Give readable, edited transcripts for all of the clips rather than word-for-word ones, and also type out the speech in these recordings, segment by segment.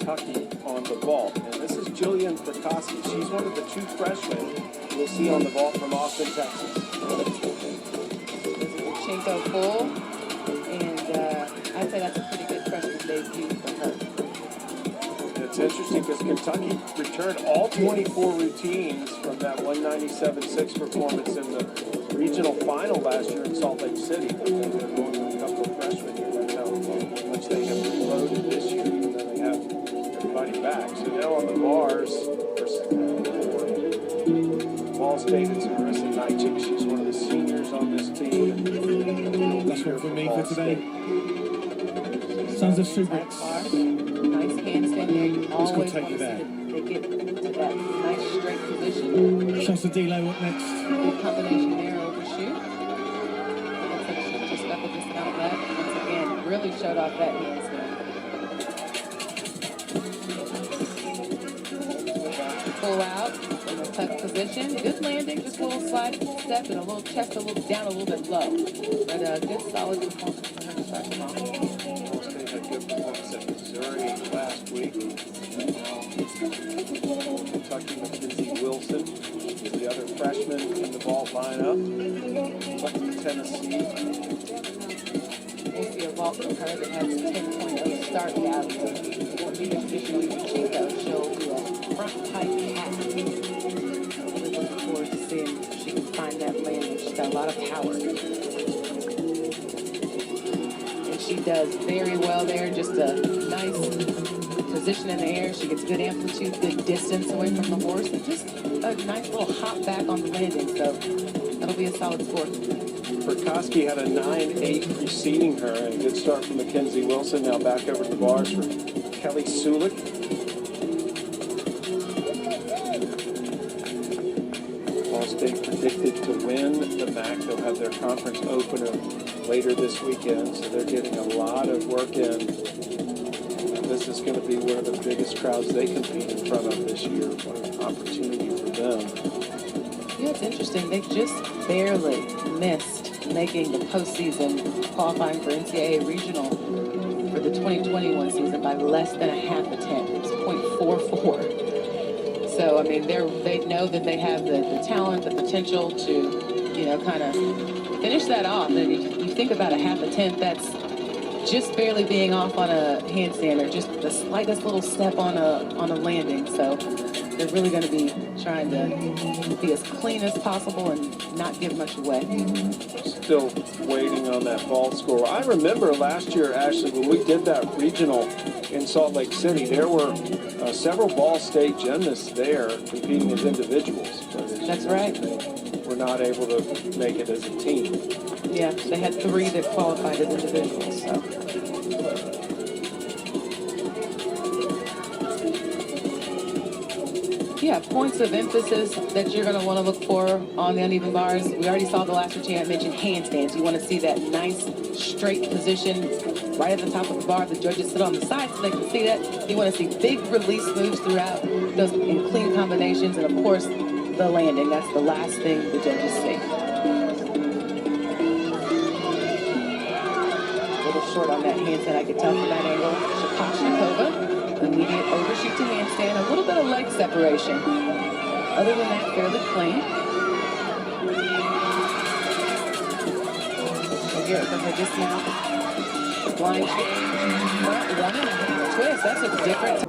Kentucky on the vault. And this is Jillian Prikoski. She's one of the 2 freshmen we'll see on the vault from Austin, Texas. Chinko full, and I'd say that's a pretty good freshman debut for her. It's interesting because Kentucky returned all 24 routines from that 197.6 performance in the regional final last year in Salt Lake City. They're going with a couple of freshmen here. That's how much they have reloaded this year, even though they have everybody back. So now on the bars, Ball State, it's Marissa Nychik. She's one of the seniors on this team. That's one for me for today. Sons of Subrix. Nice handstand there. You always want to take see you there. they get to that nice straight position. Shosadilo up next. Good combination there, overshoot. Looks like she just got the distance out that. Once again, really showed off that handstand. Pull out from a tuck position. Good landing, just a little slide step and a little chest a little down a little bit low. But a good solid performance for her to start them off. Ball State had a good performance at Missouri last week. Kentucky Mackenzie Wilson is the other freshman in the vault lineup. Tennessee. We'll see a vault from her that has a 10.0 start value. Won't be the traditional Chico. She'll do a front pipe hat. Really looking forward to seeing if she can find that landing. She's got a lot of power. And she does very well there. Just a nice position in the air. She gets good amplitude, good distance away from the horse, and just a nice little hop back on the landing. So that'll be a solid score. Prikoski had a 9.8 preceding her, and a good start from Mackenzie Wilson. Now back over to the bars for Kelly Sulik. Ball State predicted to win the MAC. They'll have their conference opener later this weekend, so they're getting a lot of work in. This is going to be one of the biggest crowds they compete in front of this year. What an opportunity for them. Yeah, it's interesting. They just barely missed making the postseason, qualifying for NCAA regional for the 2021 season by less than a half attempt. It's .44. So, I mean, they know that they have the talent, the potential to, kind of finish that off. And you think about a half attempt, that's just barely being off on a handstand or just the slightest little step on a landing. So they're really going to be trying to be as clean as possible and not give much away. Still waiting on that vault score. I remember last year, Ashley, when we did that regional in Salt Lake City, there were several Ball State gymnasts there competing as individuals. That's right. They were not able to make it as a team. Yeah, they had 3 that qualified as individuals. So. Yeah, points of emphasis that you're going to want to look for on the uneven bars. We already saw the last routine. I mentioned handstands. You want to see that nice straight position right at the top of the bar. The judges sit on the side so they can see that. You want to see big release moves throughout, those in clean combinations, and of course, the landing. That's the last thing the judges see. A little short on that handstand, I could tell from that angle. Shapashnikova. Immediate overshoot to handstand, a little bit of leg separation. Other than that, fairly clean. So here, from her dismount, blind change, front 1.5 twist. That's a different.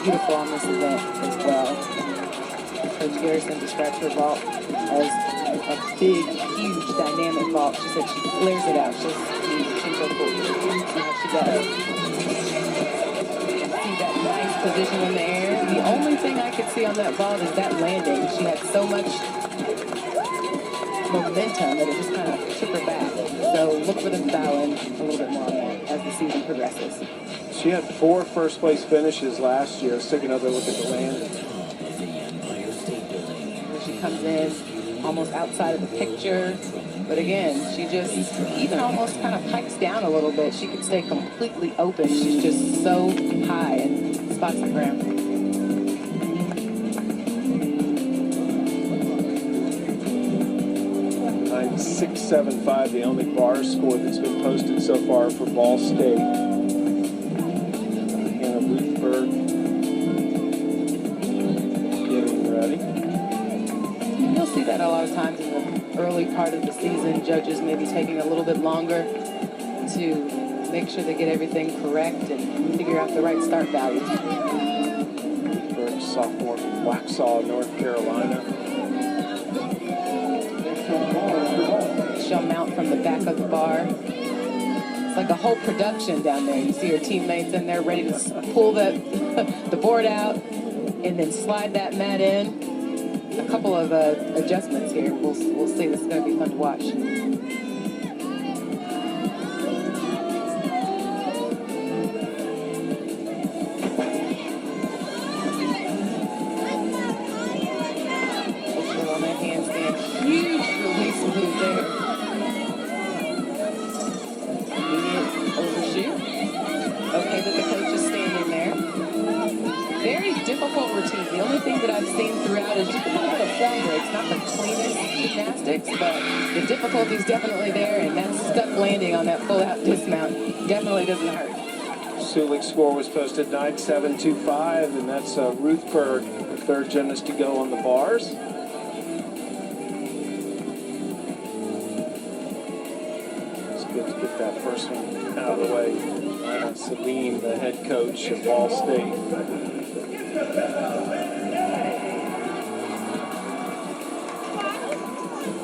Beautiful on this event as well. Coach Garrison describes her vault as a big, huge, dynamic vault. She said she flares it out. She'll go cool. See how she does. See that nice position in the air. The only thing I could see on that vault is that landing. She had so much momentum that it just kind of took her back. So look for them to dial in a little bit more on that as the season progresses. She had 4 first-place finishes last year. Let's take another look at the landing. She comes in almost outside of the picture, but again, she just even almost kind of pikes down a little bit. She could stay completely open. She's just so high and spots the ground. 9.675, the only bar score that's been posted so far for Ball State. Hannah Ruthberg getting ready. You'll see that a lot of times in the early part of the season. Judges maybe taking a little bit longer to make sure they get everything correct and figure out the right start value. Ruthberg, sophomore from Waxhaw, North Carolina. She'll mount from the back of the bar. It's like a whole production down there. You see her teammates in there ready to pull the board out and then slide that mat in. A couple of adjustments here. We'll see. This is going to be fun to watch. On that handstand, huge release move there. Immediate overshoot. Okay, but the coach is standing there. Very difficult routine. The only thing that I've seen throughout is just a little bit of form breaks. Not the cleanest gymnastics, but the difficulty is definitely there, and that stuck landing on that full-out dismount definitely doesn't hurt. Sulick's score was posted 9.725, and that's Ruthberg, the third gymnast to go on the bars. It's good to get that first one out of the way. Salim, the head coach of Ball State.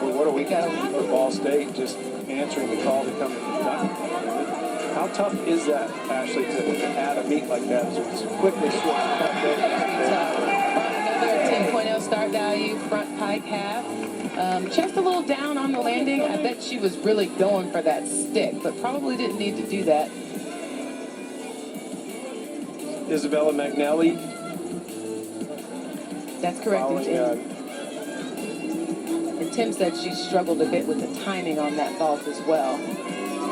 Well, what do we got for Ball State? Just answering the call to come to Kentucky. How tough is that, Ashley, to add a meet like that? So quickly switch back Another 10.0 start value, front pike half. Just a little down on the landing. I bet she was really going for that stick, but probably didn't need to do that. Isabella McNally. That's correct. And Tim said she struggled a bit with the timing on that vault as well,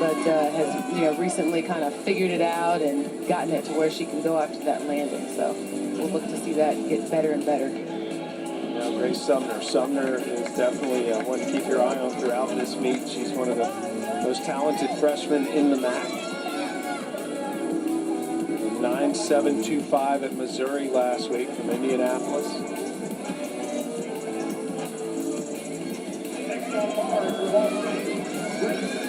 but has recently kind of figured it out and gotten it to where she can go after that landing. So we'll look to see that get better and better. Now Grace Sumner. Sumner is definitely one to keep your eye on throughout this meet. She's one of the most talented freshmen in the MAC. 9.725 at Missouri last week from Indianapolis. Next on bar for Wall Street,